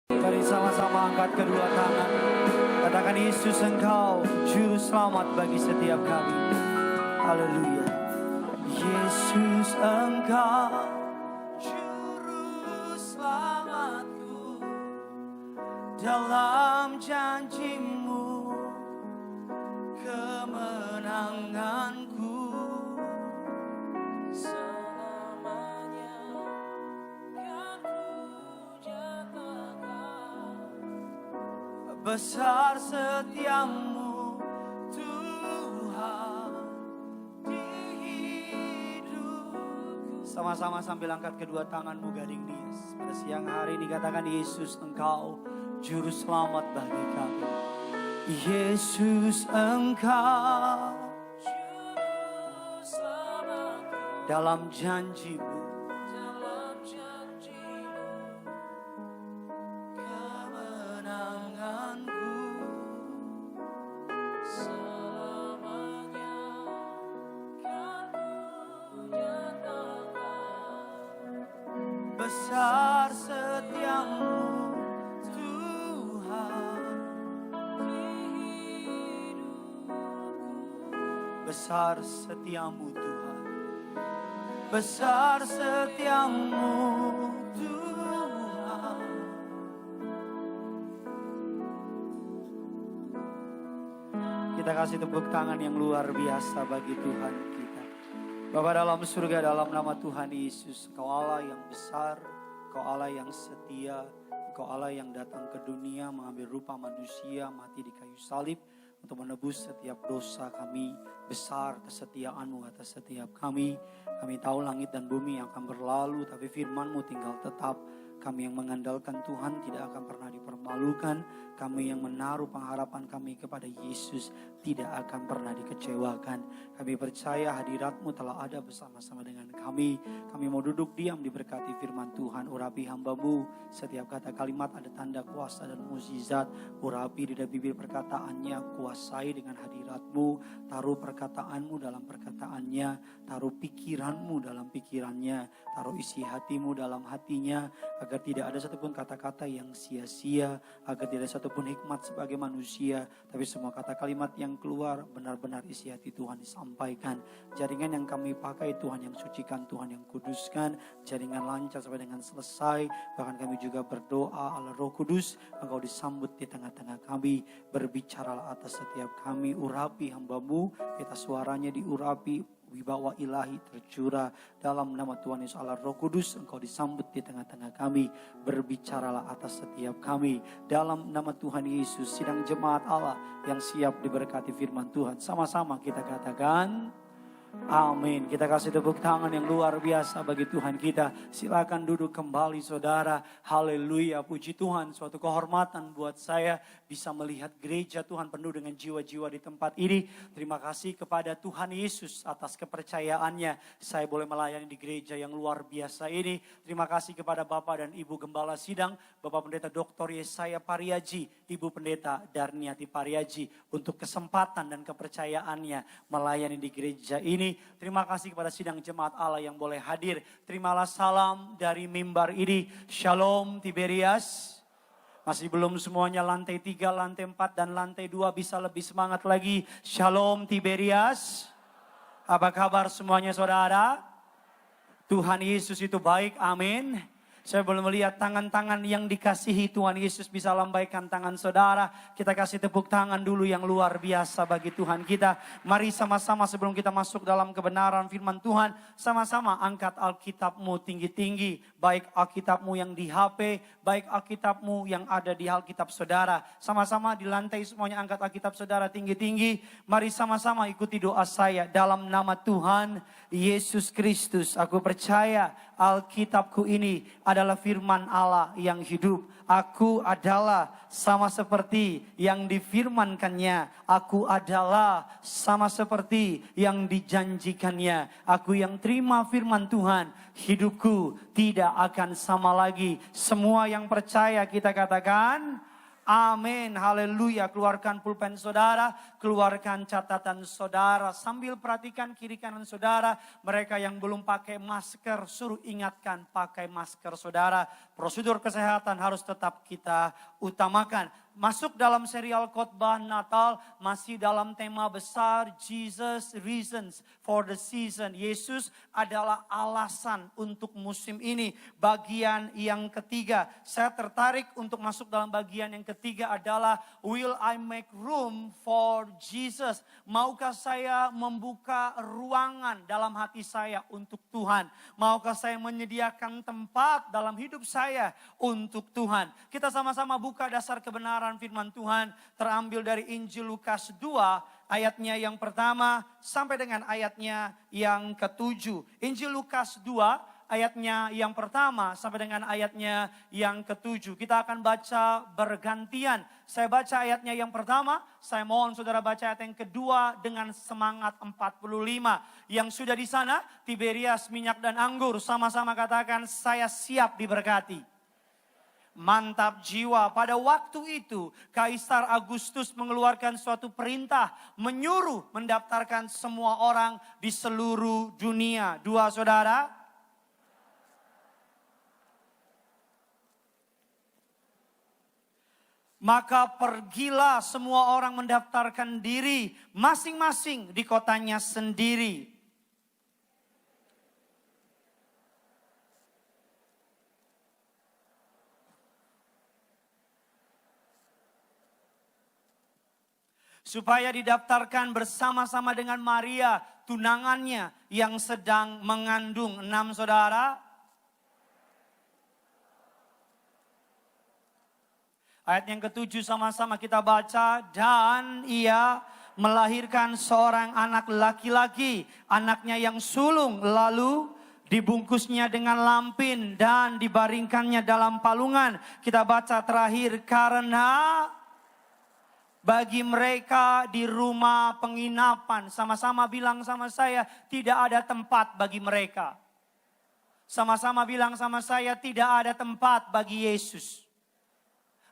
Mari sama-sama angkat kedua tangan. Katakan, Yesus Engkau Juru Selamat bagi setiap kami. Haleluya. Yesus Engkau Juru Selamatku, dalam janji-Mu kemenanganku. Selamanya kan ku nyatakan besar setiamu Tuhan di hidupku. Sama-sama sambil angkat kedua tanganmu gading nias. Pada siang hari ini katakan, Yesus Engkau Juru Selamat bagi kami. Yesus Engkau Juru Selamatku, dalam janji-Mu kemenanganku. Selamanya kan ku nyatakan besar setiamu Tuhan di hidupku. Besar setiamu Tuhan, besar setiamu Tuhan. Kita kasih tepuk tangan yang luar biasa bagi Tuhan kita. Bapa dalam surga, dalam nama Tuhan Yesus, Engkau Allah yang besar, Engkau Allah yang setia, Engkau Allah yang datang ke dunia mengambil rupa manusia, mati di kayu salib untuk menebus setiap dosa kami. Besar kesetiaan-Mu atas setiap kami. Kami tahu langit dan bumi akan berlalu, tapi firman-Mu tinggal tetap. Kami yang mengandalkan Tuhan tidak akan pernah dipermalukan. Kami yang menaruh pengharapan kami kepada Yesus tidak akan pernah dikecewakan. Kami percaya hadirat-Mu telah ada bersama-sama dengan kami. Kami mau duduk diam diberkati firman Tuhan. Urapi hamba-Mu, setiap kata kalimat ada tanda kuasa dan mukjizat. Urapi di bibir perkataannya, kuasai dengan hadirat-Mu. Taruh perkataan-Mu dalam perkataannya, taruh pikiran-Mu dalam pikirannya, taruh isi hati-Mu dalam hatinya, agar tidak ada satupun kata-kata yang sia-sia, agar tidak ada satupun hikmat sebagai manusia, tapi semua kata kalimat yang keluar benar-benar isi hati Tuhan disampaikan. Jaringan yang kami pakai Tuhan yang sucikan, Tuhan yang kuduskan, jaringan lancar sampai dengan selesai. Bahkan kami juga berdoa, Allah Roh Kudus, Engkau disambut di tengah-tengah kami, berbicaralah atas setiap kami, urapi hamba-Mu, kita suaranya diurapi, wibawa ilahi tercurah dalam nama Tuhan Yesus. Allah Roh Kudus, Engkau disambut di tengah-tengah kami, berbicaralah atas setiap kami dalam nama Tuhan Yesus. Sidang jemaat Allah yang siap diberkati firman Tuhan, sama-sama kita katakan amin. Kita kasih tepuk tangan yang luar biasa bagi Tuhan kita. Silakan duduk kembali saudara. Haleluya, puji Tuhan. Suatu kehormatan buat saya bisa melihat gereja Tuhan penuh dengan jiwa-jiwa di tempat ini. Terima kasih kepada Tuhan Yesus atas kepercayaannya. Saya boleh melayani di gereja yang luar biasa ini. Terima kasih kepada Bapak dan Ibu Gembala Sidang, Bapak Pendeta Dr. Yesaya Pariaji, Ibu Pendeta Darniati Pariaji, untuk kesempatan dan kepercayaannya melayani di gereja ini. Terima kasih kepada sidang jemaat Allah yang boleh hadir. Terimalah salam dari mimbar ini. Shalom Tiberias. Masih belum semuanya, lantai 3, lantai 4, dan lantai 2 bisa lebih semangat lagi. Shalom Tiberias. Apa kabar semuanya saudara? Tuhan Yesus itu baik, amin. Saya boleh melihat tangan-tangan yang dikasihi Tuhan Yesus, bisa lambaikan tangan saudara. Kita kasih tepuk tangan dulu yang luar biasa bagi Tuhan kita. Mari sama-sama sebelum kita masuk dalam kebenaran firman Tuhan, sama-sama angkat Alkitabmu tinggi-tinggi. Baik Alkitabmu yang di HP, baik Alkitabmu yang ada di Alkitab saudara. Sama-sama di lantai semuanya angkat Alkitab saudara tinggi-tinggi. Mari sama-sama ikuti doa saya. Dalam nama Tuhan Yesus Kristus, aku percaya Alkitabku ini adalah firman Allah yang hidup. Aku adalah sama seperti yang difirmankannya. Aku adalah sama seperti yang dijanjikannya. Aku yang terima firman Tuhan, hidupku tidak akan sama lagi. Semua yang percaya kita katakan amin, haleluya. Keluarkan pulpen saudara, keluarkan catatan saudara. Sambil perhatikan kiri kanan saudara. Mereka yang belum pakai masker, suruh ingatkan pakai masker saudara. Prosedur kesehatan harus tetap kita utamakan. Masuk dalam serial khotbah Natal, masih dalam tema besar Jesus Reasons for the Season. Yesus adalah alasan untuk musim ini. Bagian yang ketiga, saya tertarik untuk masuk dalam bagian yang ketiga adalah Will I make room for Jesus? Maukah saya membuka ruangan dalam hati saya untuk Tuhan? Maukah saya menyediakan tempat dalam hidup saya untuk Tuhan? Kita sama-sama buka dasar kebenaran firman Tuhan terambil dari Injil Lukas 2 ayatnya yang pertama sampai dengan ayatnya yang ke-7. Injil Lukas 2 ayatnya yang pertama sampai dengan ayatnya yang ke-7. Kita akan baca bergantian. Saya baca ayatnya yang pertama, saya mohon saudara baca ayat yang kedua dengan semangat 45. Yang sudah di sana, Tiberias, minyak dan anggur, sama-sama katakan saya siap diberkati. Mantap jiwa. Pada waktu itu Kaisar Agustus mengeluarkan suatu perintah menyuruh mendaftarkan semua orang di seluruh dunia. Dua saudara. Maka pergilah semua orang mendaftarkan diri masing-masing di kotanya sendiri. Supaya didaftarkan bersama-sama dengan Maria, tunangannya yang sedang mengandung. 6 saudara. Ayat yang ke-7 sama-sama kita baca. Dan ia melahirkan seorang anak laki-laki, anaknya yang sulung, lalu dibungkusnya dengan lampin dan dibaringkannya dalam palungan. Kita baca terakhir, karena bagi mereka di rumah penginapan, sama-sama bilang sama saya, tidak ada tempat bagi mereka. Sama-sama bilang sama saya, tidak ada tempat bagi Yesus.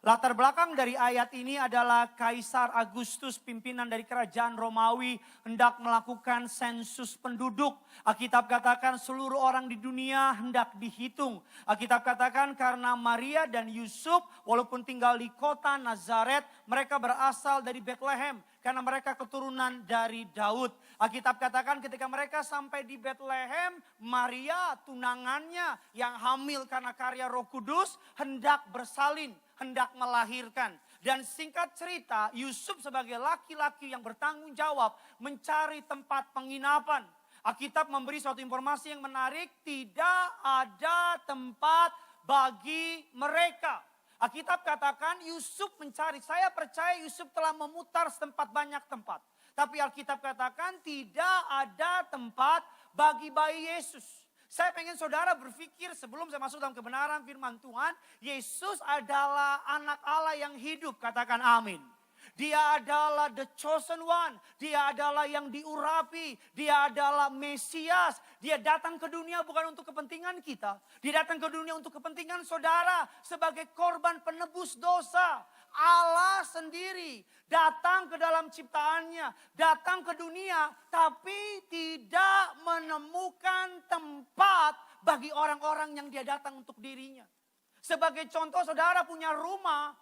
Latar belakang dari ayat ini adalah Kaisar Agustus, pimpinan dari kerajaan Romawi, hendak melakukan sensus penduduk. Alkitab katakan seluruh orang di dunia hendak dihitung. Alkitab katakan karena Maria dan Yusuf walaupun tinggal di kota Nazaret, mereka berasal dari Bethlehem. Karena mereka keturunan dari Daud. Alkitab katakan ketika mereka sampai di Bethlehem, Maria tunangannya yang hamil karena karya Roh Kudus hendak bersalin, hendak melahirkan. Dan singkat cerita, Yusuf sebagai laki-laki yang bertanggung jawab mencari tempat penginapan. Alkitab memberi suatu informasi yang menarik, tidak ada tempat bagi mereka. Alkitab katakan Yusuf mencari, saya percaya Yusuf telah memutar setempat banyak tempat. Tapi Alkitab katakan tidak ada tempat bagi bayi Yesus. Saya pengen saudara berpikir sebelum saya masuk dalam kebenaran firman Tuhan, Yesus adalah anak Allah yang hidup, katakan amin. Dia adalah the chosen one. Dia adalah yang diurapi. Dia adalah Mesias. Dia datang ke dunia bukan untuk kepentingan kita. Dia datang ke dunia untuk kepentingan saudara. Sebagai korban penebus dosa. Allah sendiri datang ke dalam ciptaannya. Datang ke dunia. Tapi tidak menemukan tempat bagi orang-orang yang dia datang untuk dirinya. Sebagai contoh saudara punya rumah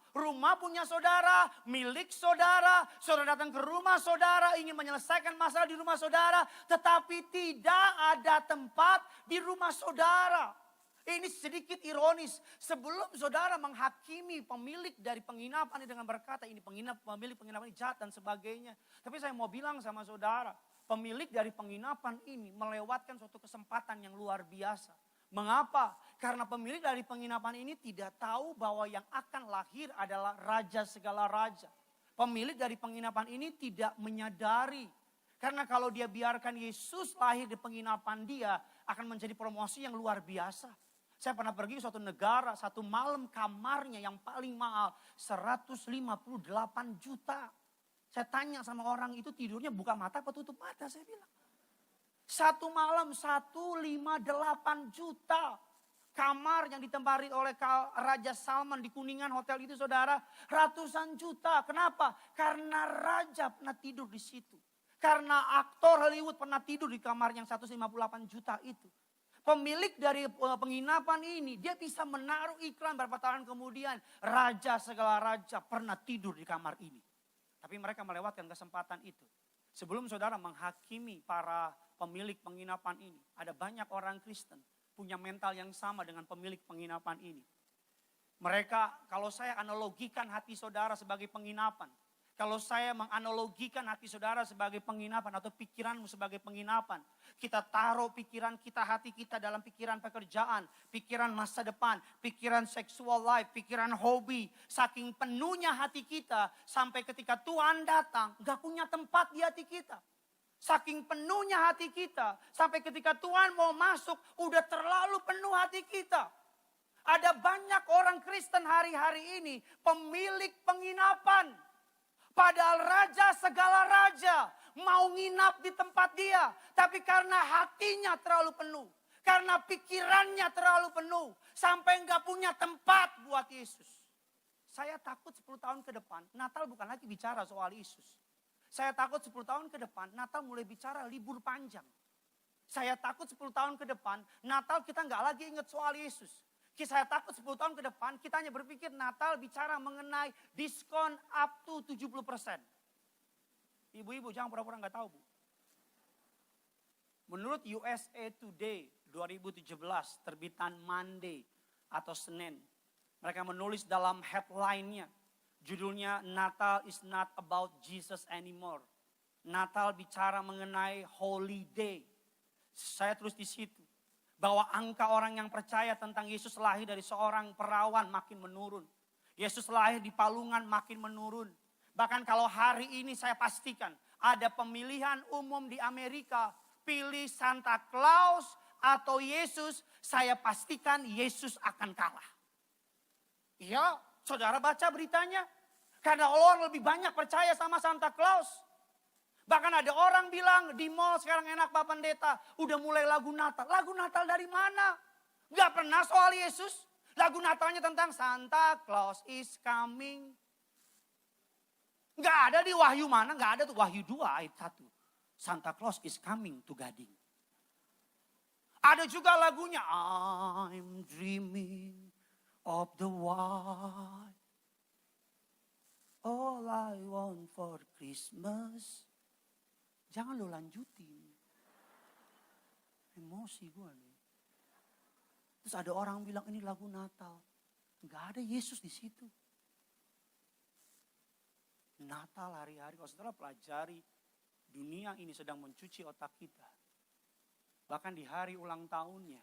punya saudara, milik saudara. Saudara datang ke rumah saudara, ingin menyelesaikan masalah di rumah saudara. Tetapi tidak ada tempat di rumah saudara. Ini sedikit ironis. Sebelum saudara menghakimi pemilik dari penginapan ini dengan berkata ini pemilik penginapan ini jahat dan sebagainya. Tapi saya mau bilang sama saudara, pemilik dari penginapan ini melewatkan suatu kesempatan yang luar biasa. Mengapa? Karena pemilik dari penginapan ini tidak tahu bahwa yang akan lahir adalah raja segala raja. Pemilik dari penginapan ini tidak menyadari. Karena kalau dia biarkan Yesus lahir di penginapan dia, akan menjadi promosi yang luar biasa. Saya pernah pergi ke suatu negara, satu malam kamarnya yang paling mahal 158 juta. Saya tanya sama orang itu tidurnya buka mata apa tutup mata, saya bilang. Satu malam 158 juta. Kamar yang ditempati oleh Raja Salman di Kuningan hotel itu saudara, ratusan juta. Kenapa? Karena raja pernah tidur di situ. Karena aktor Hollywood pernah tidur di kamar yang 158 juta itu. Pemilik dari penginapan ini, dia bisa menaruh iklan beberapa tahun kemudian. Raja segala raja pernah tidur di kamar ini. Tapi mereka melewatkan kesempatan itu. Sebelum saudara menghakimi para pemilik penginapan ini, ada banyak orang Kristen punya mental yang sama dengan pemilik penginapan ini. Mereka, kalau saya analogikan hati saudara sebagai penginapan, kalau saya menganalogikan hati saudara sebagai penginapan atau pikiranmu sebagai penginapan, kita taruh pikiran kita, hati kita dalam pikiran pekerjaan, pikiran masa depan, pikiran sexual life, pikiran hobi. Saking penuhnya hati kita sampai ketika Tuhan datang, gak punya tempat di hati kita. Saking penuhnya hati kita sampai ketika Tuhan mau masuk, udah terlalu penuh hati kita. Ada banyak orang Kristen hari-hari ini pemilik penginapan. Padahal raja segala raja mau nginap di tempat dia. Tapi karena hatinya terlalu penuh. Karena pikirannya terlalu penuh. Sampai nggak punya tempat buat Yesus. Saya takut 10 tahun ke depan Natal bukan lagi bicara soal Yesus. Saya takut 10 tahun ke depan Natal mulai bicara libur panjang. Saya takut 10 tahun ke depan Natal kita nggak lagi ingat soal Yesus. Saya takut 10 tahun ke depan kita hanya berpikir Natal bicara mengenai diskon up to 70%. Ibu-ibu jangan pura-pura nggak tahu, Bu. Menurut USA Today 2017 terbitan Monday atau Senin. Mereka menulis dalam headline-nya. Judulnya Natal is not about Jesus anymore. Natal bicara mengenai holiday. Saya tulis di situ. Bahwa angka orang yang percaya tentang Yesus lahir dari seorang perawan makin menurun. Yesus lahir di Palungan makin menurun. Bahkan kalau hari ini saya pastikan ada pemilihan umum di Amerika. Pilih Santa Claus atau Yesus, saya pastikan Yesus akan kalah. Iya, saudara baca beritanya. Karena orang lebih banyak percaya sama Santa Claus. Bahkan ada orang bilang di mall sekarang enak Pak Pendeta. Udah mulai lagu Natal. Lagu Natal dari mana? Gak pernah soal Yesus. Lagu Natalnya tentang Santa Claus is coming. Gak ada di Wahyu mana? Gak ada tuh Wahyu 2 ayat 1. Santa Claus is coming to Gading. Ada juga lagunya I'm dreaming of the white. All I want for Christmas. Jangan lo lanjutin. Emosi gue nih. Terus ada orang bilang ini lagu Natal. Gak ada Yesus di situ. Natal hari-hari. Kalau saudara pelajari. Dunia ini sedang mencuci otak kita. Bahkan di hari ulang tahunnya.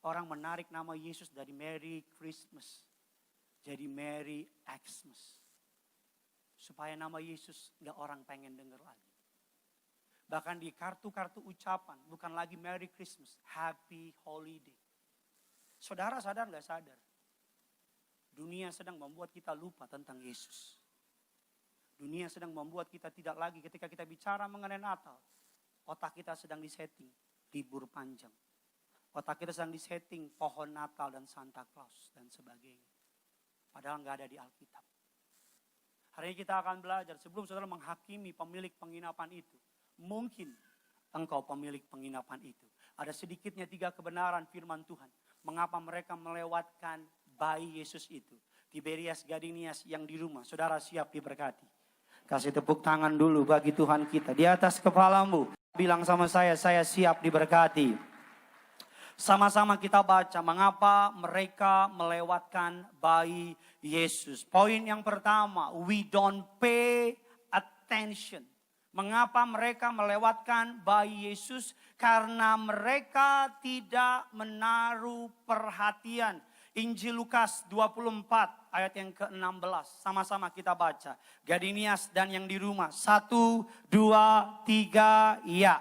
Orang menarik nama Yesus dari Merry Christmas. Jadi Merry Xmas. Supaya nama Yesus gak orang pengen denger lagi. Bahkan di kartu-kartu ucapan, bukan lagi Merry Christmas, Happy Holiday. Saudara sadar gak sadar? Dunia sedang membuat kita lupa tentang Yesus. Dunia sedang membuat kita tidak lagi ketika kita bicara mengenai Natal. Otak kita sedang disetting, libur panjang. Otak kita sedang disetting, pohon Natal dan Santa Claus dan sebagainya. Padahal gak ada di Alkitab. Hari ini kita akan belajar sebelum saudara menghakimi pemilik penginapan itu. Mungkin engkau pemilik penginapan itu. Ada sedikitnya 3 kebenaran firman Tuhan. Mengapa mereka melewatkan bayi Yesus itu. Tiberias Gadinias yang di rumah. Saudara siap diberkati. Kasih tepuk tangan dulu bagi Tuhan kita. Di atas kepalamu. Bilang sama saya siap diberkati. Sama-sama kita baca mengapa mereka melewatkan bayi Yesus. Poin yang pertama, we don't pay attention. Mengapa mereka melewatkan bayi Yesus? Karena mereka tidak menaruh perhatian. Injil Lukas 24 ayat yang ke-16. Sama-sama kita baca. Gadinias dan yang di rumah. 1, 2, 3, ya.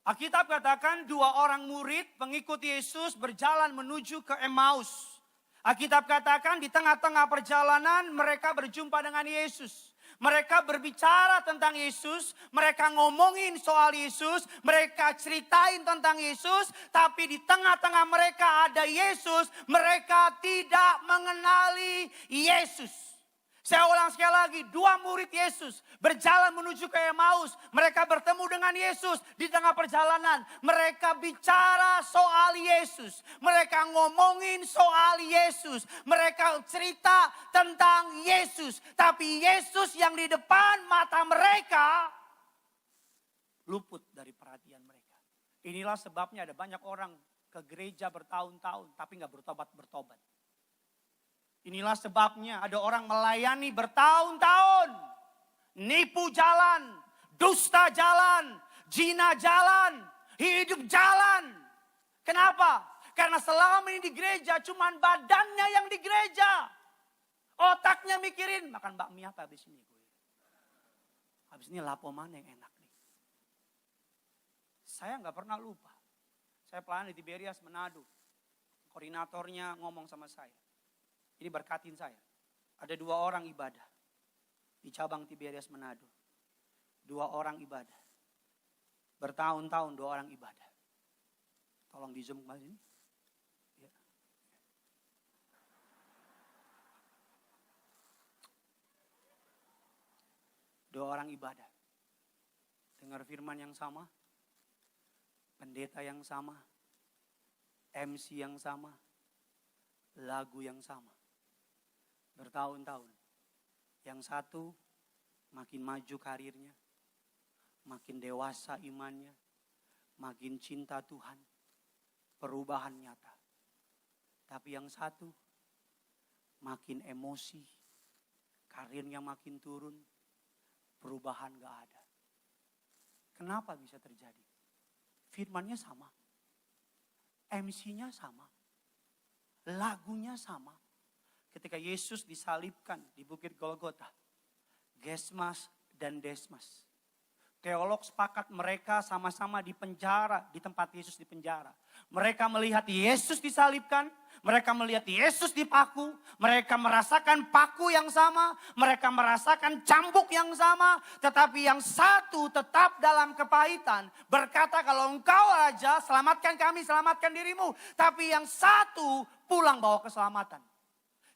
Alkitab katakan 2 orang murid pengikut Yesus berjalan menuju ke Emmaus. Alkitab katakan di tengah-tengah perjalanan mereka berjumpa dengan Yesus. Mereka berbicara tentang Yesus, mereka ngomongin soal Yesus, mereka ceritain tentang Yesus, tapi di tengah-tengah mereka ada Yesus, mereka tidak mengenali Yesus. Saya ulang sekali lagi, 2 murid Yesus berjalan menuju ke Emmaus. Mereka bertemu dengan Yesus di tengah perjalanan. Mereka bicara soal Yesus. Mereka ngomongin soal Yesus. Mereka cerita tentang Yesus. Tapi Yesus yang di depan mata mereka luput dari perhatian mereka. Inilah sebabnya ada banyak orang ke gereja bertahun-tahun tapi gak bertobat-bertobat. Inilah sebabnya ada orang melayani bertahun-tahun. Nipu jalan, dusta jalan, zina jalan, hidup jalan. Kenapa? Karena selama ini di gereja cuman badannya yang di gereja. Otaknya mikirin, makan bakmi apa habis ini gue. Habis ini lapo mana yang enak nih. Saya gak pernah lupa. Saya pelayan di Tiberias Manado. Koordinatornya ngomong sama saya. Ini berkatin saya. Ada 2 orang ibadah. Di cabang Tiberias Manado. 2 orang ibadah. Bertahun-tahun 2 orang ibadah. Tolong di zoom kembali sini. Ya. 2 orang ibadah. Dengar firman yang sama. Pendeta yang sama. MC yang sama. Lagu yang sama. Bertahun-tahun. Yang satu makin maju karirnya, makin dewasa imannya, makin cinta Tuhan, perubahan nyata. Tapi yang satu makin emosi, karirnya makin turun, perubahan gak ada. Kenapa bisa terjadi? Firmannya sama, MC-nya sama, lagunya sama. Ketika Yesus disalibkan di Bukit Golgota, Gesmas dan Desmas. Teolog sepakat mereka sama-sama di penjara, di tempat Yesus di penjara. Mereka melihat Yesus disalibkan, mereka melihat Yesus dipaku, mereka merasakan paku yang sama, mereka merasakan cambuk yang sama, tetapi yang satu tetap dalam kepahitan. Berkata, kalau engkau raja, selamatkan kami, selamatkan dirimu. Tapi yang satu pulang bawa keselamatan.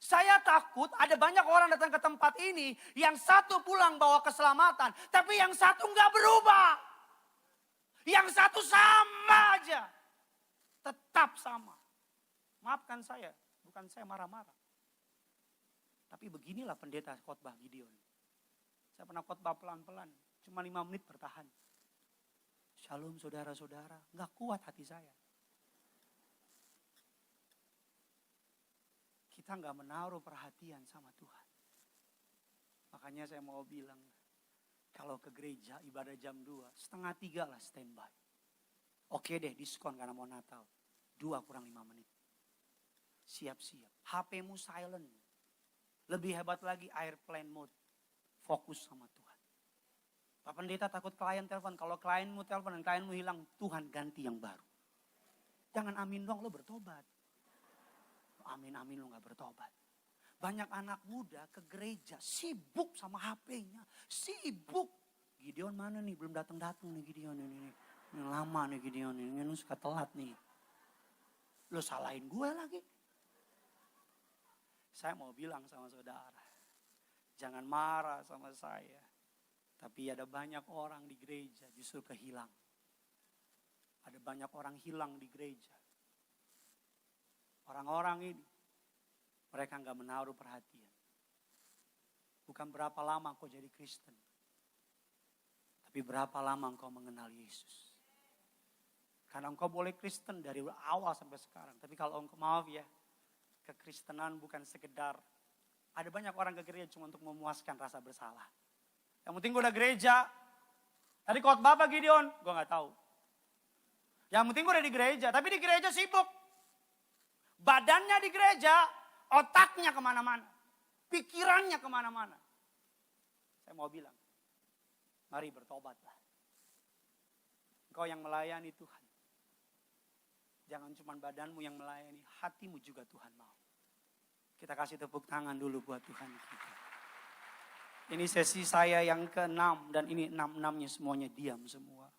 Saya takut ada banyak orang datang ke tempat ini, yang satu pulang bawa keselamatan, tapi yang satu nggak berubah. Yang satu sama aja, tetap sama. Maafkan saya, bukan saya marah-marah. Tapi beginilah pendeta khotbah Gideon. Saya pernah khotbah pelan-pelan, cuma 5 menit bertahan. Shalom saudara-saudara, nggak kuat hati saya. Kita nggak menaruh perhatian sama Tuhan. Makanya saya mau bilang, kalau ke gereja ibadah jam 2, 2:30 lah standby. Oke deh, diskon karena mau Natal. 2 kurang 5 menit. Siap-siap. HP-mu silent. Lebih hebat lagi airplane mode. Fokus sama Tuhan. Pak Pendeta takut klien telepon. Kalau klienmu telepon dan klienmu hilang, Tuhan ganti yang baru. Jangan amin dong, lo bertobat. Amin-amin lo gak bertobat. Banyak anak muda ke gereja sibuk sama HP-nya. Sibuk. Gideon mana nih? Belum datang-datang nih Gideon ini. Ini lama nih Gideon ini. Ini suka telat nih. Lo salahin gue lagi. Saya mau bilang sama saudara. Jangan marah sama saya. Tapi ada banyak orang di gereja justru kehilang. Ada banyak orang hilang di gereja. Orang-orang ini, mereka gak menaruh perhatian. Bukan berapa lama kau jadi Kristen. Tapi berapa lama engkau mengenal Yesus. Karena engkau boleh Kristen dari awal sampai sekarang. Tapi kalau engkau, maaf ya, kekristenan bukan sekedar. Ada banyak orang ke gereja cuma untuk memuaskan rasa bersalah. Yang penting gue udah gereja. Tadi khotbah apa Gideon? Gue gak tahu. Yang penting gue udah di gereja. Tapi di gereja sibuk. Badannya di gereja, otaknya kemana-mana. Pikirannya kemana-mana. Saya mau bilang, mari bertobatlah. Engkau yang melayani Tuhan. Jangan cuma badanmu yang melayani, hatimu juga Tuhan mau. Kita kasih tepuk tangan dulu buat Tuhan kita. Ini sesi saya yang ke-6 dan ini 6-6-nya semuanya diam semua.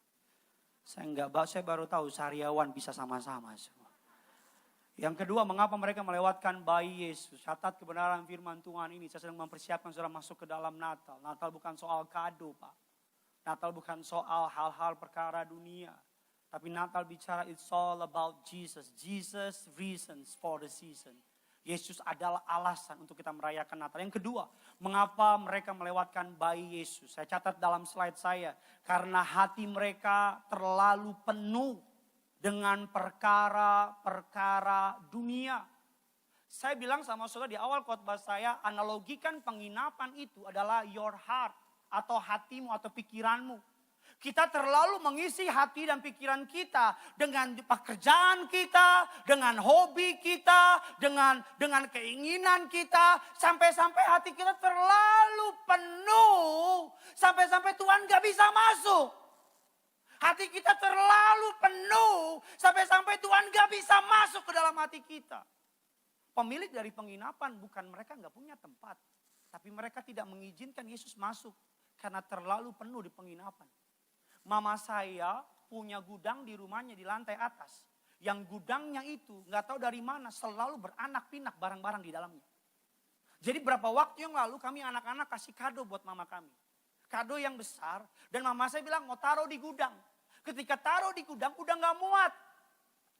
Saya baru tahu sariawan bisa sama-sama semua. Yang kedua, mengapa mereka melewatkan bayi Yesus? Catat kebenaran firman Tuhan ini. Saya sedang mempersiapkan saudara masuk ke dalam Natal. Natal bukan soal kado, Pak. Natal bukan soal hal-hal perkara dunia. Tapi Natal bicara it's all about Jesus. Jesus reasons for the season. Yesus adalah alasan untuk kita merayakan Natal. Yang kedua, mengapa mereka melewatkan bayi Yesus? Saya catat dalam slide saya. Karena hati mereka terlalu penuh dengan perkara-perkara dunia. Saya bilang sama saudara di awal khotbah saya, analogikan penginapan itu adalah your heart. Atau hatimu atau pikiranmu. Kita terlalu mengisi hati dan pikiran kita dengan pekerjaan kita, dengan hobi kita, dengan keinginan kita. Sampai-sampai hati kita terlalu penuh. Sampai-sampai Tuhan gak bisa masuk. Hati kita terlalu penuh. Sampai-sampai Tuhan gak bisa masuk ke dalam hati kita. Pemilik dari penginapan bukan mereka gak punya tempat. Tapi mereka tidak mengizinkan Yesus masuk. Karena terlalu penuh di penginapan. Mama saya punya gudang di rumahnya di lantai atas. Yang gudangnya itu gak tahu dari mana selalu beranak pinak barang-barang di dalamnya. Jadi berapa waktu yang lalu kami anak-anak kasih kado buat mama kami. Kado yang besar dan mama saya bilang mau taruh di gudang. Ketika taruh di gudang udah gak muat.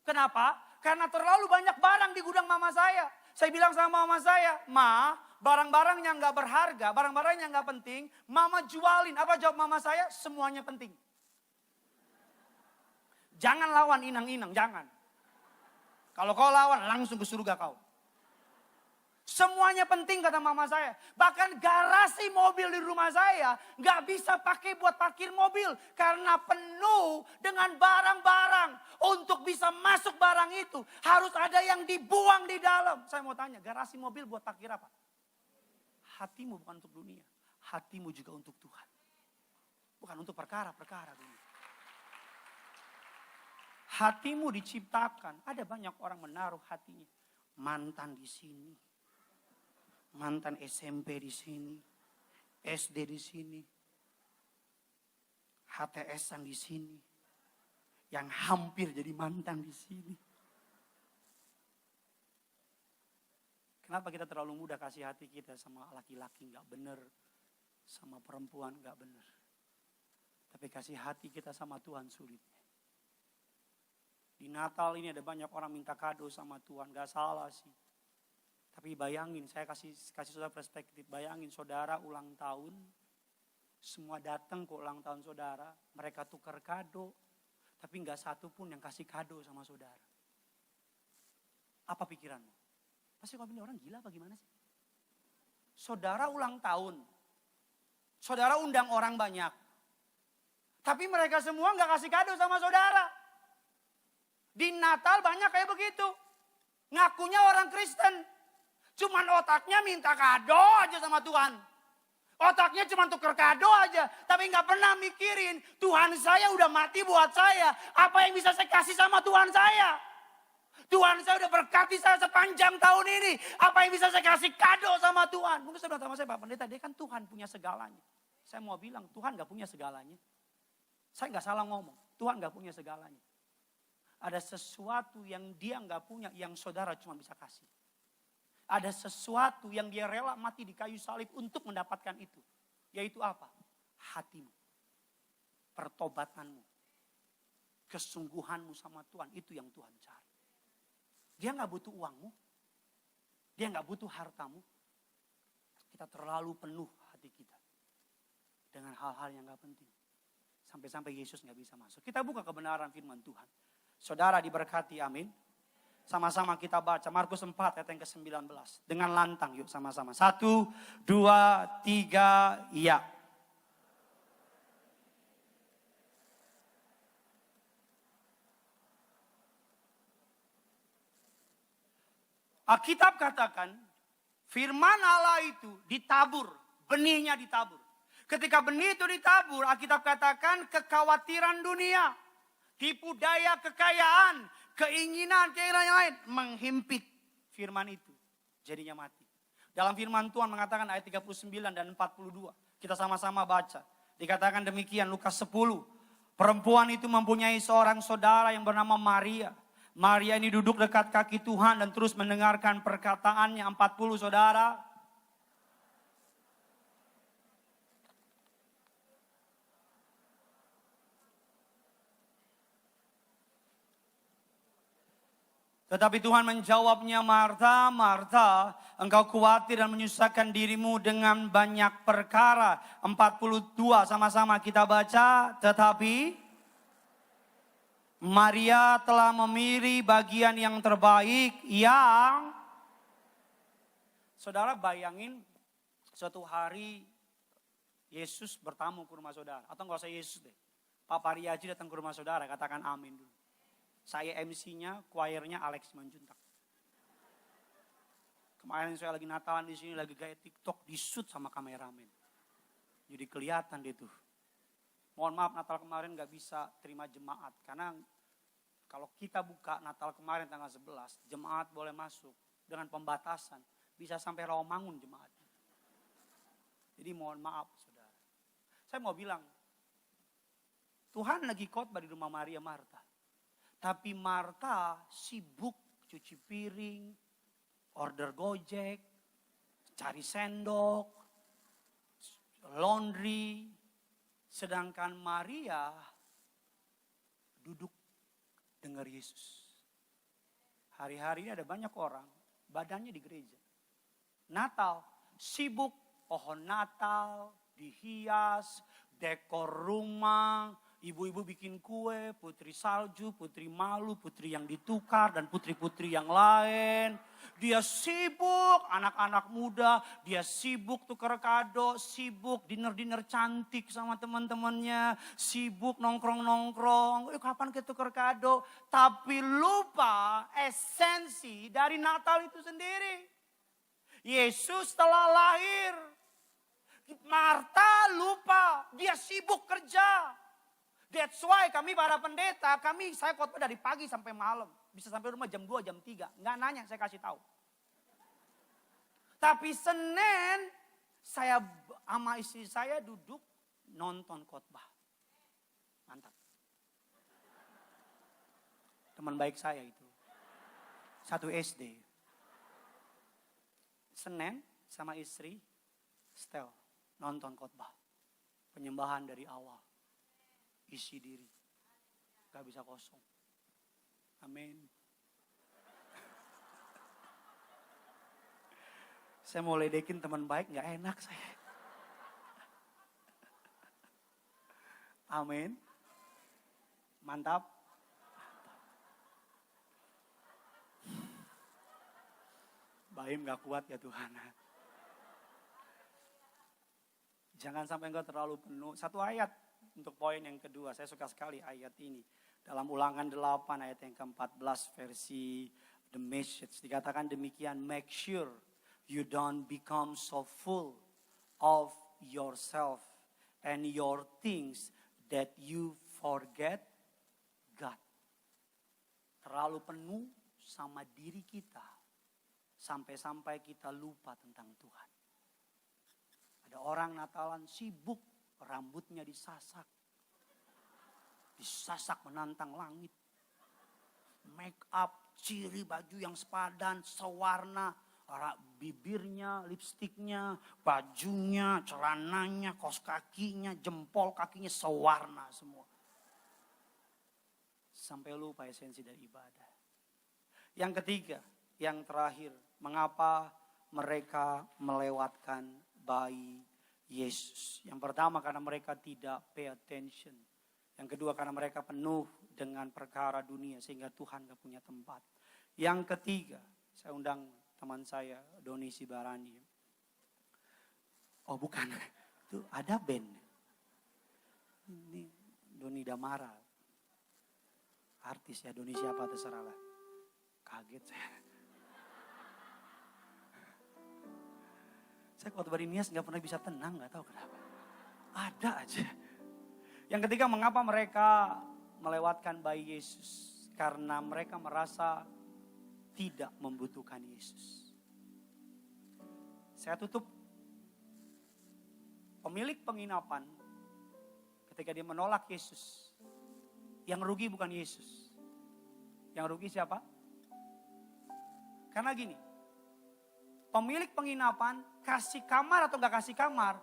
Kenapa? Karena terlalu banyak barang di gudang mama saya. Saya bilang sama mama saya, Ma, barang-barang yang gak berharga, barang-barang yang gak penting, mama jualin. Apa jawab mama saya? Semuanya penting. Jangan lawan inang-inang, jangan. Kalau kau lawan, langsung ke surga kau. Semuanya penting kata mama saya. Bahkan garasi mobil di rumah saya gak bisa pakai buat parkir mobil. Karena penuh dengan barang-barang. Untuk bisa masuk barang itu harus ada yang dibuang di dalam. Saya mau tanya, garasi mobil buat parkir apa? Hatimu bukan untuk dunia. Hatimu juga untuk Tuhan. Bukan untuk perkara-perkara dunia. Hatimu diciptakan. Ada banyak orang menaruh hatinya. Mantan di sini. Mantan SMP di sini. SD di sini. HTS-an di sini. Yang hampir jadi mantan di sini. Kenapa kita terlalu mudah kasih hati kita sama laki-laki gak bener. Sama perempuan gak bener. Tapi kasih hati kita sama Tuhan sulitnya. Di Natal ini ada banyak orang minta kado sama Tuhan. Gak salah sih. Tapi bayangin, saya kasih saudara perspektif. Bayangin saudara ulang tahun. Semua datang ke ulang tahun saudara. Mereka tukar kado. Tapi gak satu pun yang kasih kado sama saudara. Apa pikiranmu? Pasti kau bilang orang gila apa gimana sih? Saudara ulang tahun. Saudara undang orang banyak. Tapi mereka semua gak kasih kado sama saudara. Di Natal banyak kayak begitu. Ngakunya orang Kristen. Cuman otaknya minta kado aja sama Tuhan. Otaknya cuma tuker kado aja. Tapi gak pernah mikirin. Tuhan saya udah mati buat saya. Apa yang bisa saya kasih sama Tuhan saya? Tuhan saya udah berkati saya sepanjang tahun ini. Apa yang bisa saya kasih kado sama Tuhan? Mungkin saya bilang sama saya, Pak Pendeta, dia kan Tuhan punya segalanya. Saya mau bilang, Tuhan gak punya segalanya. Saya gak salah ngomong. Tuhan gak punya segalanya. Ada sesuatu yang dia gak punya yang saudara cuma bisa kasih. Ada sesuatu yang dia rela mati di kayu salib untuk mendapatkan itu. Yaitu apa? Hatimu. Pertobatanmu. Kesungguhanmu sama Tuhan. Itu yang Tuhan cari. Dia gak butuh uangmu. Dia gak butuh hartamu. Kita terlalu penuh hati kita. Dengan hal-hal yang gak penting. Sampai-sampai Yesus gak bisa masuk. Kita buka kebenaran firman Tuhan. Saudara diberkati, amin. Sama-sama kita baca Markus 4 ayat yang ke-19. Dengan lantang yuk sama-sama. 1, 2, 3, ya. Alkitab katakan firman Allah itu ditabur. Benihnya ditabur. Ketika benih itu ditabur, Alkitab katakan kekhawatiran dunia. Tipu daya kekayaan, keinginan yang lain menghimpit firman itu. Jadinya mati. Dalam firman Tuhan mengatakan ayat 39 dan 42. Kita sama-sama baca. Dikatakan demikian Lukas 10. Perempuan itu mempunyai seorang saudara yang bernama Maria. Maria ini duduk dekat kaki Tuhan dan terus mendengarkan perkataannya. 40 saudara. Tetapi Tuhan menjawabnya, Marta, Marta, engkau khawatir dan menyusahkan dirimu dengan banyak perkara. 42 sama-sama kita baca. Tetapi Maria telah memilih bagian yang terbaik yang... Saudara bayangin suatu hari Yesus bertamu ke rumah saudara. Atau enggak usah Yesus deh. Papa Riaji datang ke rumah saudara, katakan amin dulu. Saya MC-nya, choir-nya Alex Manjuntak. Kemarin saya lagi Natalan di sini, lagi gaya TikTok, di-shoot sama kameramen. Jadi kelihatan deh tuh. Mohon maaf Natal kemarin gak bisa terima jemaat. Karena kalau kita buka Natal kemarin tanggal 11, jemaat boleh masuk dengan pembatasan. Bisa sampai Rawamangun jemaatnya. Jadi mohon maaf saudara. Saya mau bilang, Tuhan lagi khotbah di rumah Maria Marta. Tapi Marta sibuk cuci piring, order Gojek, cari sendok, laundry. Sedangkan Maria duduk dengar Yesus. Hari-hari ini ada banyak orang, badannya di gereja. Natal, sibuk pohon Natal, dihias, dekor rumah. Ibu-ibu bikin kue, putri salju, putri malu, putri yang ditukar, dan putri-putri yang lain. Dia sibuk, anak-anak muda, dia sibuk tukar kado, sibuk dinner-dinner cantik sama teman-temannya, sibuk nongkrong-nongkrong, kapan kita tukar kado. Tapi lupa esensi dari Natal itu sendiri. Yesus telah lahir. Marta lupa, dia sibuk kerja. That's why kami para pendeta, saya khotbah dari pagi sampai malam. Bisa sampai rumah jam 2, jam 3. Nggak nanya, saya kasih tahu. Tapi Senin, saya sama istri saya duduk nonton khotbah. Mantap. Teman baik saya itu. 1 SD. Senin sama istri, Stel, nonton khotbah. Penyembahan dari awal. Isi diri. Gak bisa kosong. Amin. Saya mau ledekin teman baik gak enak saya. Amin. Mantap. Baim gak kuat ya Tuhan. Jangan sampai engkau terlalu penuh. Satu ayat. Untuk poin yang kedua, saya suka sekali ayat ini. Dalam Ulangan 8 ayat yang ke-14 versi The Message. Dikatakan demikian, make sure you don't become so full of yourself and your things that you forget God. Terlalu penuh sama diri kita. Sampai-sampai kita lupa tentang Tuhan. Ada orang Natalan sibuk. Rambutnya disasak. Disasak menantang langit. Make up, ciri baju yang sepadan, sewarna. Bibirnya, lipstiknya, bajunya, celananya, kaos kakinya, jempol kakinya sewarna semua. Sampai lupa esensi dari ibadah. Yang ketiga, yang terakhir. Mengapa mereka melewatkan bayi Yesus. Yang pertama karena mereka tidak pay attention. Yang kedua karena mereka penuh dengan perkara dunia sehingga Tuhan gak punya tempat. Yang ketiga, saya undang teman saya Doni Sibarani. Oh bukan, itu ada band. Ini Doni Damara. Artis ya, Doni siapa terserah lah. Kaget saya. Saya khotbah di Nias gak pernah bisa tenang, gak tahu kenapa. Ada aja. Yang ketiga, mengapa mereka melewatkan bayi Yesus? Karena mereka merasa tidak membutuhkan Yesus. Saya tutup. Pemilik penginapan ketika dia menolak Yesus, yang rugi bukan Yesus. Yang rugi siapa? Karena gini, pemilik penginapan kasih kamar atau gak kasih kamar,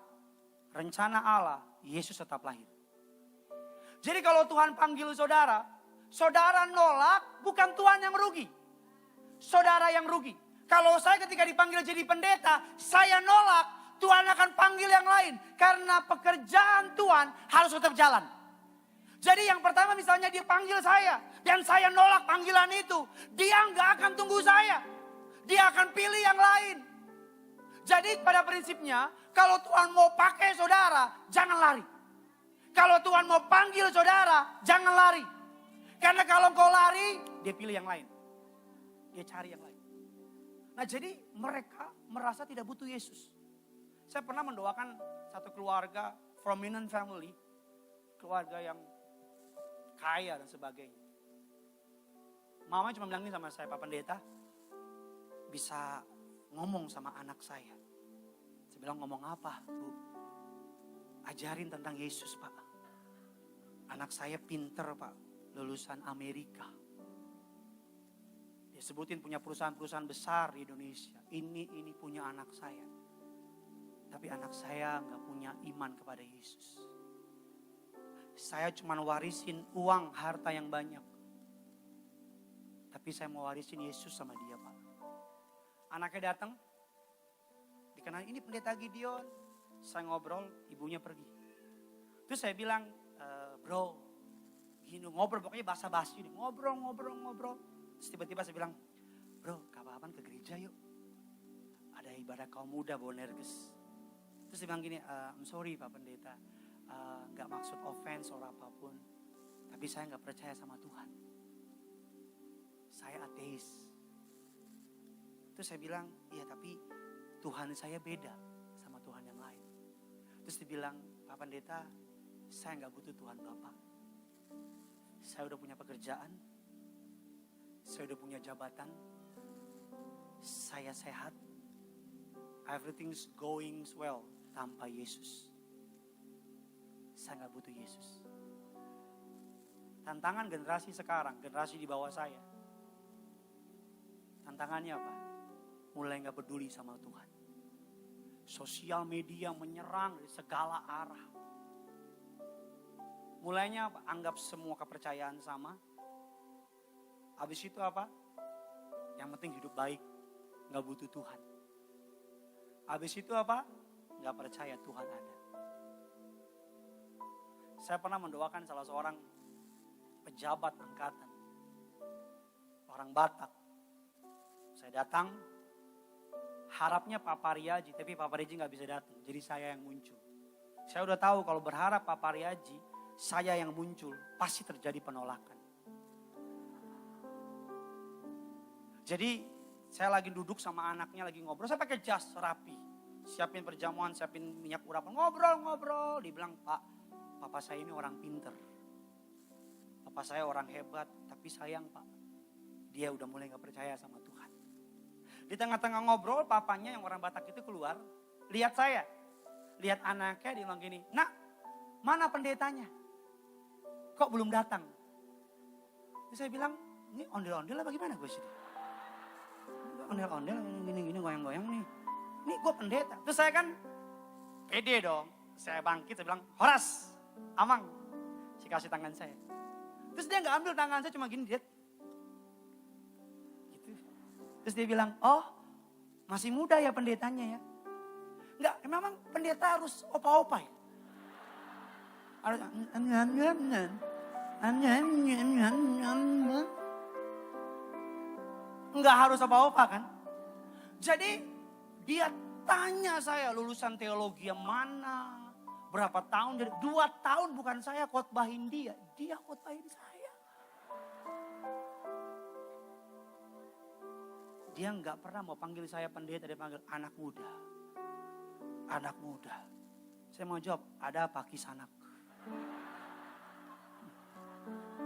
rencana Allah, Yesus tetap lahir. Jadi kalau Tuhan panggil saudara, saudara nolak, bukan Tuhan yang rugi. Saudara yang rugi. Kalau saya ketika dipanggil jadi pendeta, saya nolak, Tuhan akan panggil yang lain. Karena pekerjaan Tuhan harus tetap jalan. Jadi yang pertama misalnya dia panggil saya, dan saya nolak panggilan itu, dia nggak akan tunggu saya. Dia akan pilih yang lain. Jadi pada prinsipnya, kalau Tuhan mau pakai saudara, jangan lari. Kalau Tuhan mau panggil saudara, jangan lari. Karena kalau kau lari, dia pilih yang lain. Dia cari yang lain. Nah jadi mereka merasa tidak butuh Yesus. Saya pernah mendoakan satu keluarga, prominent family. Keluarga yang kaya dan sebagainya. Mama cuma bilang ini sama saya, Pak Pendeta, bisa ngomong sama anak saya. Saya bilang, ngomong apa, Bu? Ajarin tentang Yesus, Pak. Anak saya pinter, Pak. Lulusan Amerika. Dia sebutin punya perusahaan-perusahaan besar di Indonesia. Ini punya anak saya. Tapi anak saya gak punya iman kepada Yesus. Saya cuma warisin uang, harta yang banyak. Tapi saya mau warisin Yesus sama dia, Pak. Anaknya datang, dikenal ini pendeta Gideon. Saya ngobrol, ibunya pergi. Terus saya bilang, bro, gini ngobrol, pokoknya basa-basi. Ngobrol. Terus tiba-tiba saya bilang, bro, kapan-kapan ke gereja yuk. Ada ibadah kaum muda Bonerges. Terus dia bilang gini, I'm sorry Pak Pendeta, gak maksud offense or apapun. Tapi saya gak percaya sama Tuhan. Saya ateis. Terus saya bilang, iya tapi Tuhan saya beda sama Tuhan yang lain. Terus dia bilang, Pak Pendeta, saya gak butuh Tuhan Bapak. Saya udah punya pekerjaan. Saya udah punya jabatan. Saya sehat. Everything's going well tanpa Yesus. Saya gak butuh Yesus. Tantangan generasi sekarang, generasi di bawah saya. Tantangannya apa? Mulai gak peduli sama Tuhan. Sosial media menyerang dari segala arah. Mulainya apa? Anggap semua kepercayaan sama. Habis itu apa? Yang penting hidup baik. Gak butuh Tuhan. Habis itu apa? Gak percaya Tuhan ada. Saya pernah mendoakan salah seorang pejabat angkatan. Orang Batak. Saya datang. Harapnya Pak Pariaji. Tapi Pak Pariaji gak bisa datang. Jadi saya yang muncul. Saya udah tahu kalau berharap Pak Pariaji, saya yang muncul. Pasti terjadi penolakan. Jadi saya lagi duduk sama anaknya lagi ngobrol. Saya pakai jas rapi. Siapin perjamuan, siapin minyak urapan. Ngobrol. Dibilang, Pak, papa saya ini orang pinter. Papa saya orang hebat. Tapi sayang Pak, dia udah mulai gak percaya sama Tuhan. Di tengah-tengah ngobrol, papanya yang orang Batak itu keluar. Lihat saya. Lihat anaknya, dia bilang gini, Nak, mana pendetanya? Kok belum datang? Terus saya bilang, ini ondel-ondel apa gimana gue sih? Ondel-ondel gini-gini goyang-goyang nih. Ini gue pendeta. Terus saya kan pede dong. Saya bangkit, saya bilang, Horas, Amang. Saya kasih tangan saya. Terus dia gak ambil tangan saya, cuma gini, dia. Gitu. Terus dia bilang, oh masih muda ya pendetanya ya. Enggak, memang pendeta harus opa-opa ya. Harus enggak harus apa-apa kan. Jadi dia tanya saya lulusan teologi yang mana. Berapa tahun. Jadi 2 tahun bukan saya khotbahin dia. Dia khotbahin saya. Dia enggak pernah mau panggil saya pendeta. Dia panggil anak muda. Anak muda. Saya mau jawab, ada apa Kisanak?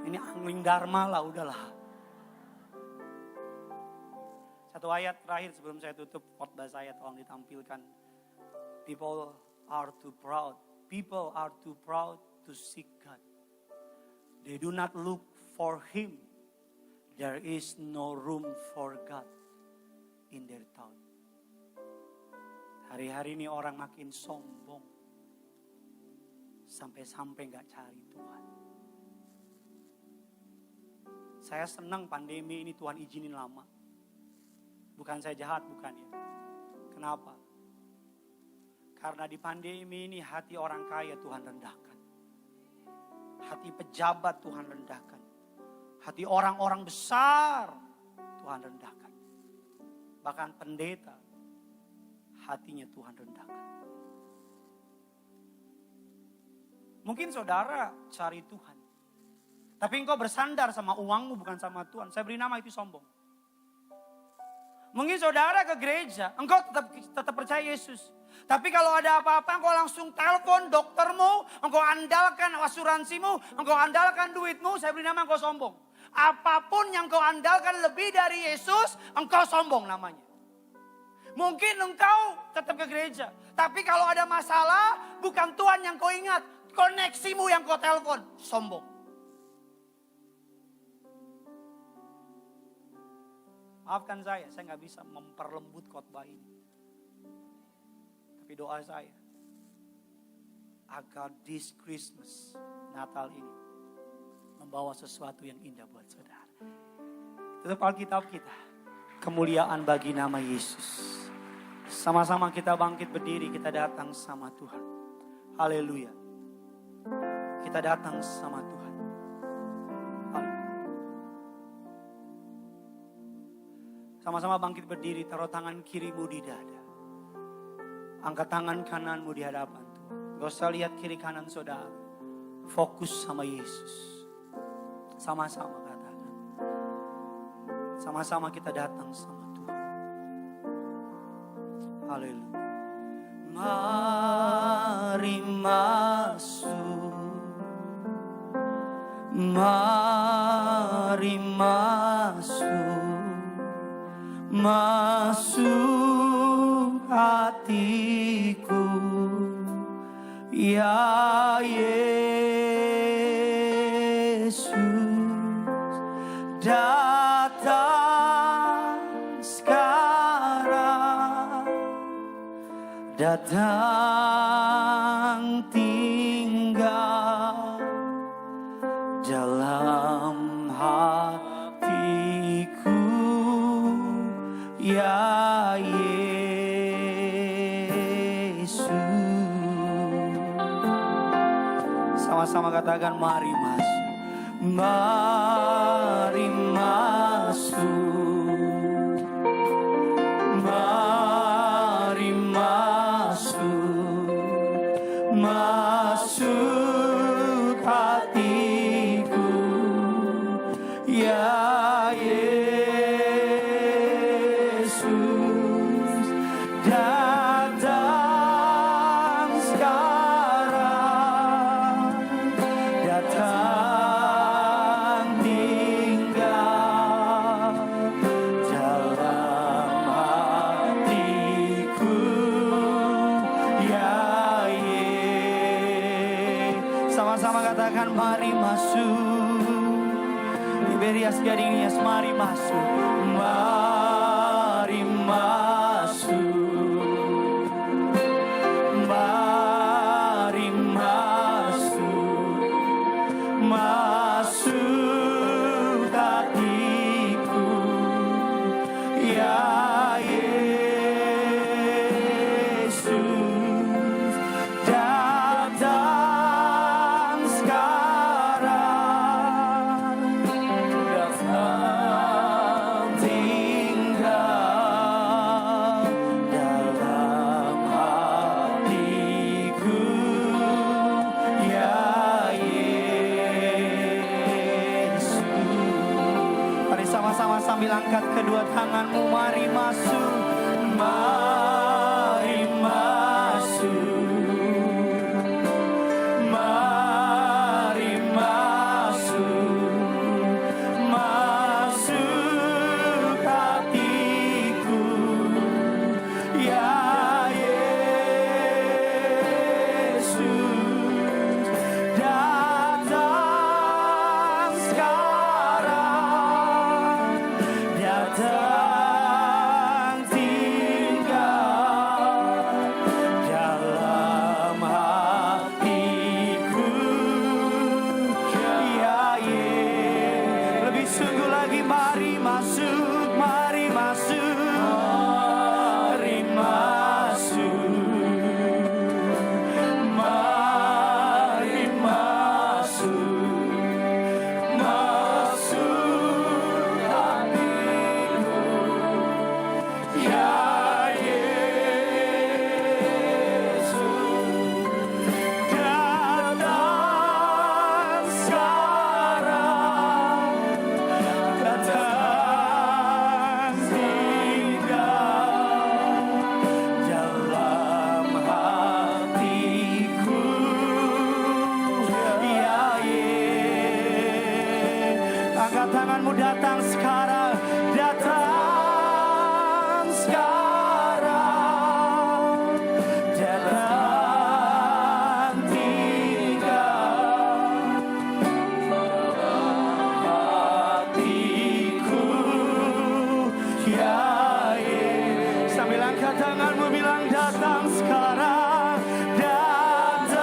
Ini angling dharma lah udahlah. Saya Satu ayat terakhir sebelum saya tutup khotbah saya, tolong ditampilkan. People are too proud. People are too proud to seek God. They do not look for Him. There is no room for God in their town. Hari-hari ini orang makin sombong. Sampai-sampai gak cari Tuhan. Saya senang pandemi ini Tuhan izinin lama. Bukan saya jahat, bukan ya. Kenapa? Karena di pandemi ini hati orang kaya Tuhan rendahkan. Hati pejabat Tuhan rendahkan. Hati orang-orang besar Tuhan rendahkan. Bahkan pendeta hatinya Tuhan rendahkan. Mungkin saudara cari Tuhan. Tapi engkau bersandar sama uangmu bukan sama Tuhan. Saya beri nama itu sombong. Mungkin saudara ke gereja, engkau tetap percaya Yesus. Tapi kalau ada apa-apa, engkau langsung telepon doktermu, engkau andalkan asuransimu, engkau andalkan duitmu, saya beri nama engkau sombong. Apapun yang engkau andalkan lebih dari Yesus, engkau sombong namanya. Mungkin engkau tetap ke gereja, tapi kalau ada masalah, bukan Tuhan yang kau ingat, koneksimu yang kau telepon, sombong. Maafkan saya gak bisa memperlembut khotbah ini. Tapi doa saya, agar this Christmas, Natal ini, membawa sesuatu yang indah buat saudara. Tutup Alkitab kita, kemuliaan bagi nama Yesus. Sama-sama kita bangkit berdiri, kita datang sama Tuhan. Haleluya. Kita datang sama Tuhan. Sama-sama bangkit berdiri, taruh tangan kirimu di dada. Angkat tangan kananmu di hadapan Tuhan. Gak usah lihat kiri kanan saudara. Fokus sama Yesus. Sama-sama katakan. Sama-sama kita datang sama Tuhan. Haleluya. Mari masuk. Mari masuk. Masuk hatiku, ya Yesus, datang sekarang, datang tinggal dalam hatiku. Ya Yesus. Sama-sama katakan mari masuk. Mari masuk. Mari masuk. Masuk hatiku. Ya mari masuk. Iberias Gadinias, mari masuk. Mari masuk. Mari masuk. Masuk hatiku. Ya sambil angkat kedua tanganmu, mari masuk, mari masuk, mari masuk, masuk hatiku, mari masuk, mari masuk, mari masuk, mari masuk, masuk hatiku, ya Yesus, datang sekarang, datang tinggal dalam hatiku, ya Yesus. Angkat tanganmu, datang sekarang, datang sekarang, datang tinggal hatiku, ya Yesus. Sambil angkat tanganmu bilang datang sekarang, datang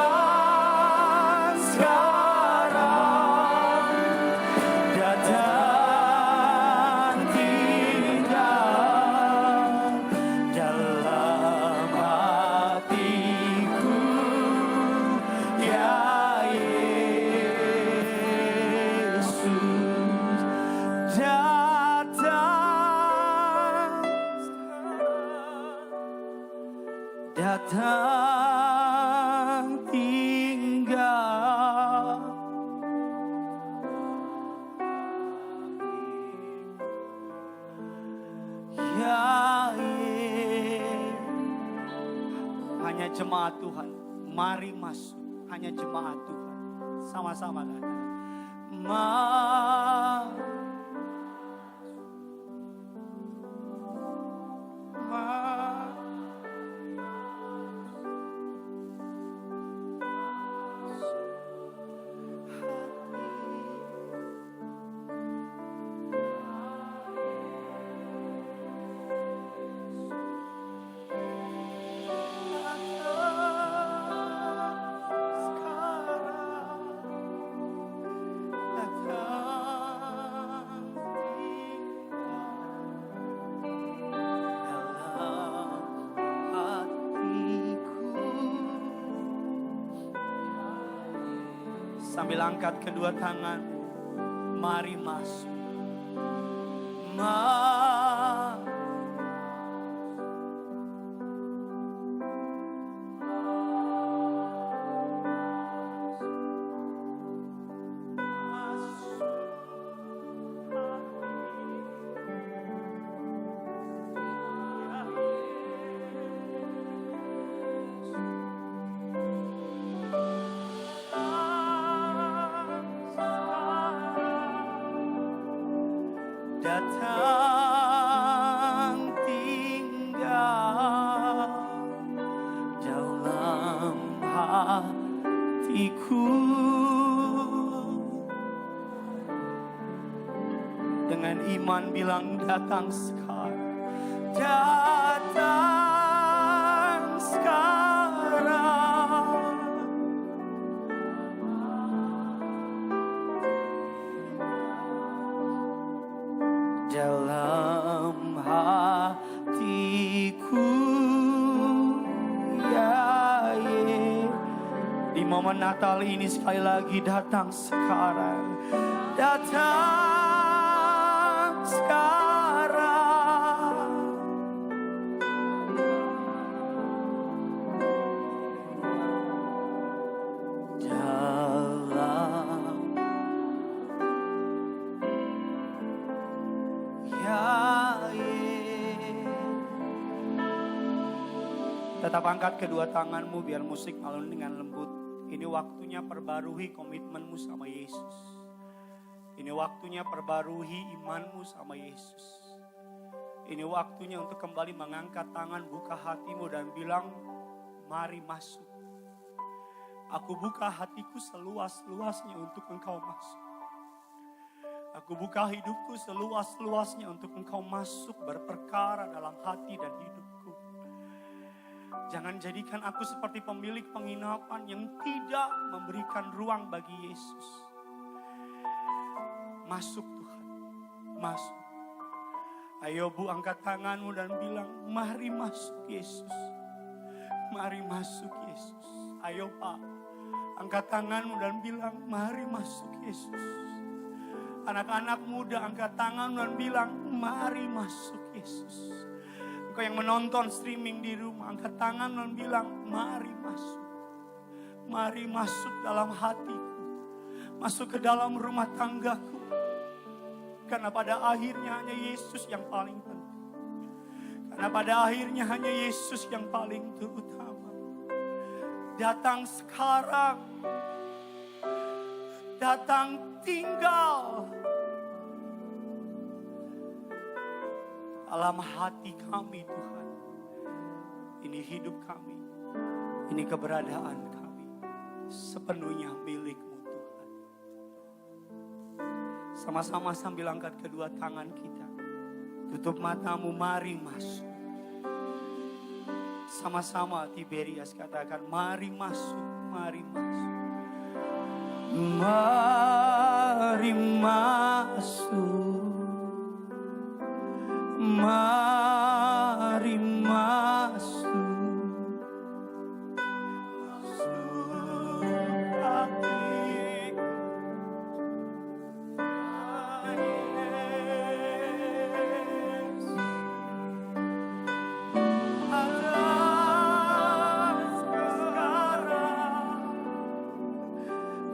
sekarang, datang tinggal dalam hatiku, ya Yesus. Datang tinggal ya Yesus. Hanya jemaat Tuhan, mari masuk. Hanya jemaat Tuhan, sama-sama katakan, sambil angkat kedua tangan, mari masuk. Datang tinggal dalam hatiku, dengan iman bilang datang sekarang, datang sekarang, dalam hatiku, ya Yesus. Di momen Natal ini sekali lagi datang sekarang, datang sekarang, dalam ya Yesus. Tetap angkat kedua tanganmu biar musik alun dengan lembut. Ini waktunya perbarui komitmenmu sama Yesus. Ini waktunya perbarui imanmu sama Yesus. Ini waktunya untuk kembali mengangkat tangan, buka hatimu dan bilang, mari masuk. Aku buka hatiku seluas-luasnya untuk Engkau masuk. Aku buka hidupku seluas-luasnya untuk Engkau masuk berperkara dalam hati dan hidupku. Jangan jadikan aku seperti pemilik penginapan yang tidak memberikan ruang bagi Yesus. Masuk Tuhan, masuk. Ayo Bu, angkat tanganmu dan bilang, mari masuk Yesus. Mari masuk Yesus. Ayo Pak, angkat tanganmu dan bilang, mari masuk Yesus. Anak-anak muda, angkat tangan dan bilang, mari masuk Yesus. Engkau yang menonton streaming di rumah, angkat tangan dan bilang, mari masuk. Mari masuk dalam hatiku. Masuk ke dalam rumah tanggaku. Karena pada akhirnya hanya Yesus yang paling penting. Karena pada akhirnya hanya Yesus yang paling terutama. Datang sekarang. Datang tinggal dalam hati kami Tuhan. Ini hidup kami. Ini keberadaan kami. Sepenuhnya milik-Mu Tuhan. Sama-sama sambil angkat kedua tangan kita. Tutup matamu, mari masuk. Sama-sama Tiberias katakan, mari masuk, mari masuk. Mari masuk. Mari masuk.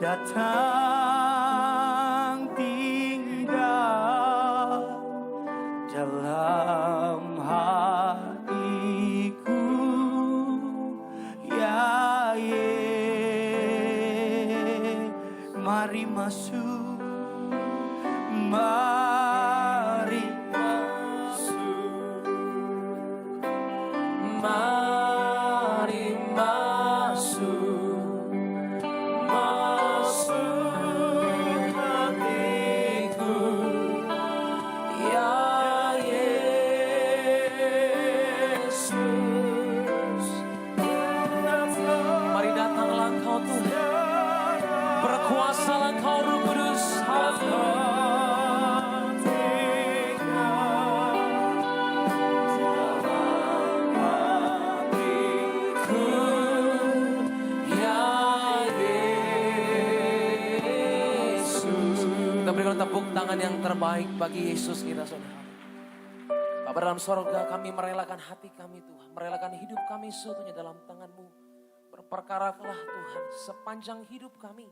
Datang tinggal dalam hatiku, ya mari masuk, mari masuk, mari masuk. Tepuk tangan yang terbaik bagi Yesus kita, saudara. Bapa dalam sorga, kami merelakan hati kami Tuhan, merelakan hidup kami seutuhnya dalam tangan-Mu. Berperkaralah Tuhan sepanjang hidup kami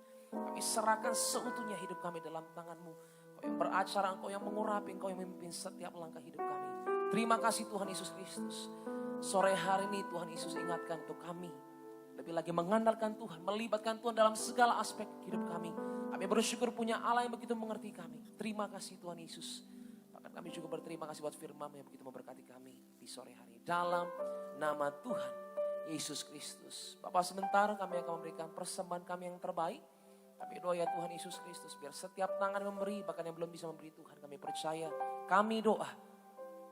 serahkan seutuhnya hidup kami dalam tangan-Mu. Engkau yang beracara, Engkau yang mengurapi, Engkau yang memimpin setiap langkah hidup kami. Terima kasih Tuhan Yesus Kristus. Sore hari ini Tuhan Yesus ingatkan untuk kami lebih lagi mengandalkan Tuhan, melibatkan Tuhan dalam segala aspek hidup kami. Kami bersyukur punya Allah yang begitu mengerti kami. Terima kasih Tuhan Yesus. Bahkan kami juga berterima kasih buat firman-Mu yang begitu memberkati kami di sore hari. Dalam nama Tuhan Yesus Kristus. Bapak, sebentar kami akan memberikan persembahan kami yang terbaik. Kami doa ya Tuhan Yesus Kristus, biar setiap tangan memberi, bahkan yang belum bisa memberi Tuhan, kami percaya. Kami doa,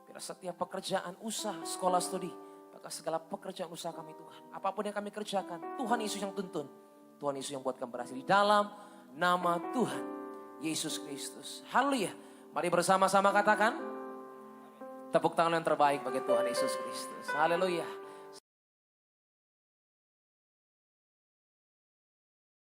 biar setiap pekerjaan, usaha, sekolah studi, bahkan segala pekerjaan usaha kami Tuhan. Apapun yang kami kerjakan, Tuhan Yesus yang tuntun. Tuhan Yesus yang buatkan berhasil. Di dalam nama Tuhan Yesus Kristus. Haleluya. Mari bersama-sama katakan, tepuk tangan yang terbaik bagi Tuhan Yesus Kristus. Haleluya.